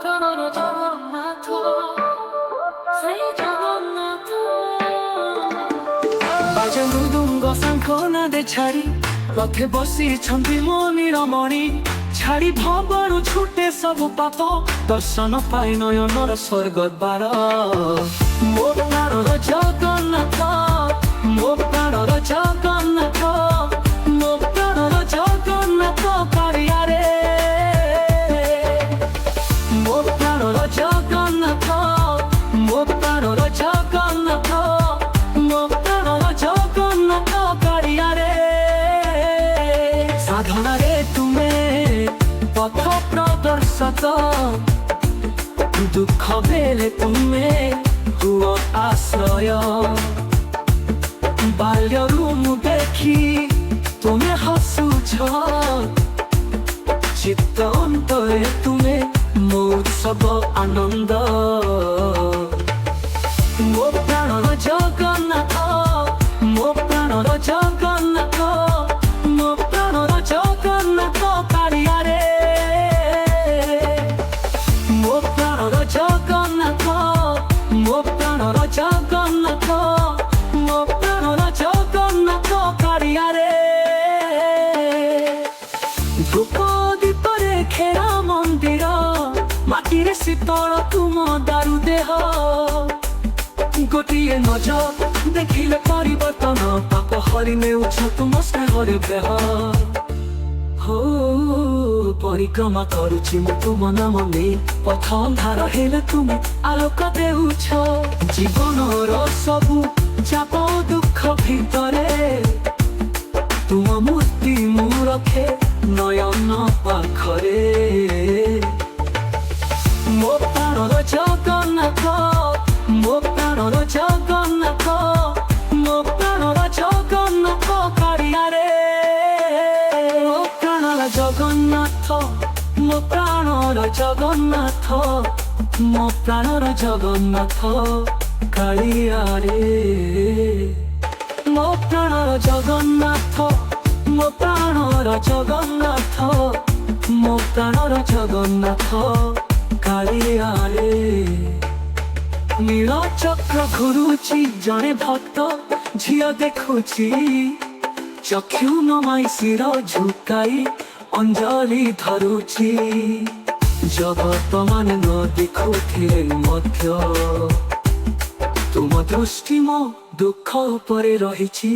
ପ୍ରାଣର ଜଗନ୍ନାଥ ଶ୍ରୀ ଜଗନ୍ନାଥ। ବାଜେ ମୃଦୁଙ୍ଗ ଶଙ୍ଖ ନାଦେ ଛାଡ଼ି ରଥେ ବସିଛନ୍ତି ମୋ ନୀଳମଣି। ଛାଡ଼ି ଭବରୁ ଛୁଟେ ସବୁ ପାପ ଦର୍ଶନ ପାଇ ନୟନର ସ୍ୱର୍ଗ ଦ୍ୱାର। ମୋ ପ୍ରାଣର ଜଗନ୍ନାଥ, ମୋ ପ୍ରାଣର ଜଗନ୍ନାଥ, ମୋ ପ୍ରାଣର ଜଗନ୍ନାଥ କାଳିଆରେ। ମୋ ପ୍ରାଣର ଜଗନ୍ନାଥ, ମୋ ପ୍ରାଣର ଜଗନ୍ନାଥ, ମୋ ପ୍ରାଣର ଜଗନ୍ନାଥ କାଳିଆରେ। ସାଧନାରେ ତୁମେ ପଥ ପ୍ରଦର୍ଶକ, ଦୁଃଖ ବେଲେ ତୁମେ ହୁଅ ଆଶ୍ରୟ। ବାଲ୍ୟରୁ ମୁଁ ଦେଖି ତୁମେ ହସୁଛ, ଚିତ୍ତ ଅନ୍ତରେ ତୁମେ ମୋ ଉତ୍ସବ ଆନନ୍ଦ। ମୋ ପ୍ରାଣର ଜଗନ୍ନାଥ, ମୋ ପ୍ରାଣର ଜଗନ୍ନାଥ, ମୋ ପ୍ରାଣର ଜଗନ୍ନାଥ କାଳିଆରେ। ମୋ ପ୍ରାଣର ଜଗନ୍ନାଥ, ମୋ ପ୍ରାଣର ଜଗନ୍ନାଥ, ମୋ ପ୍ରାଣର ଜଗନ୍ନାଥ କାଳିଆରେ। ଧୂପ ଦୀପରେ ଘେରା ମନ୍ଦିର, ମାଟିରେ ଶୀତଳ ତୁମ ଦାରୁ ଦେହ। ଗୋଟିଏ ନଜର ଦେଖିଲେ ପରିବର୍ତ୍ତନ, ପାପ ହରି ନେଉଛ ତୁମ ସ୍ନେହରେ ଦେହ। ହୋ ପରିକ୍ରମା କରୁଛି ମୁଁ ତୁମ ନାମ ନେଇ, ପଥ ଅନ୍ଧାର ହେଲେ ତୁମେ ଆଲୋକ ଦେଉଛ। ଜୀବନର ସବୁ ଚାପ ଦୁଃଖ ଭିତରେ ତୁମ ମୂର୍ତ୍ତି ମୁଁ ରଖେ ନୟନ ପାଖରେ। ମୋ ପ୍ରାଣର ଜଗନ୍ନାଥ, ମୋ ପ୍ରାଣର ଜଗନ୍ନାଥ, ମୋ ପ୍ରାଣର ଜଗନ୍ନାଥ କାଳିଆରେ। ମୋ ପ୍ରାଣର ଜଗନ୍ନାଥ, ମୋ ପ୍ରାଣର ଜଗନ୍ନାଥ, ମୋ ପ୍ରାଣର ଜଗନ୍ନାଥ କାଳିଆରେ। ମୋ ପ୍ରାଣର ଜଗନ୍ନାଥ, ମୋ ପ୍ରାଣର ଜଗନ୍ନାଥ, ମୋ ପ୍ରାଣର ଜଗନ୍ନାଥ କାଳିଆରେ। ନୀଳ ଚକ୍ର ଘୁରୁଛି ଜଣେ ଭକ୍ତ ଝିଅ ଦେଖୁଛି, ଚକ୍ଷୁ ନମାଇ ଶିର ଝୁକାଇ ଅଞ୍ଜଳି ଧରୁଛି। ଜଗତ ମାନେ ନ ଦେଖୁଥିଲେ ମଧ୍ୟ ତୁମ ଦୃଷ୍ଟି ମୋ ଦୁଃଖ ଉପରେ ରହିଛି।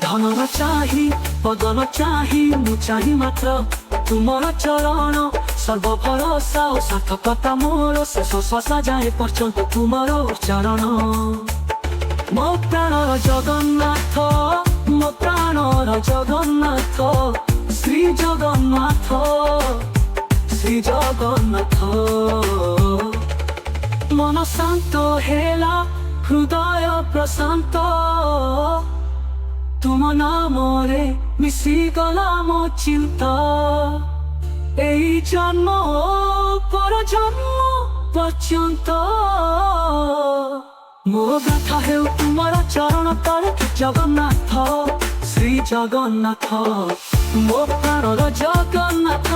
ଧନର ଚାହିଁ ପଦନ ଚାହିଁ ମୁଁ ଚାହିଁ ମାତ୍ର ତୁମର ଚରଣ। ସର୍ବ ଭରସା ଓ ସାର୍ଥକତା ମୋର, ଶେଷ ଶ୍ୱାସ ଯାଏ ପର୍ଯ୍ୟନ୍ତ ତୁମର ଚରଣ। ମୋ ପ୍ରାଣର ଜଗନ୍ନାଥ, ମୋ ପ୍ରାଣର ଜଗନ୍ନାଥ ଶ୍ରୀ ଜଗନ୍ନାଥ, ଶ୍ରୀ ଜଗନ୍ନାଥ। ମନ ଶାନ୍ତ ହେଲା, ହୃଦୟ ପ୍ରଶାନ୍ତ, ତୁମ ନାମରେ ମିଶିଗଲା ମୋ ଚିନ୍ତା। এই জন্ম পর জন্ম পর্যন্ত ମୋ ଗାଥା ହେଉ ତୁମର ଚରଣ ତଳେ। ଜଗନ୍ନାଥ, ଶ୍ରୀ ଜଗନ୍ନାଥ, ମୋ ପ୍ରାଣର ଜଗନ୍ନାଥ।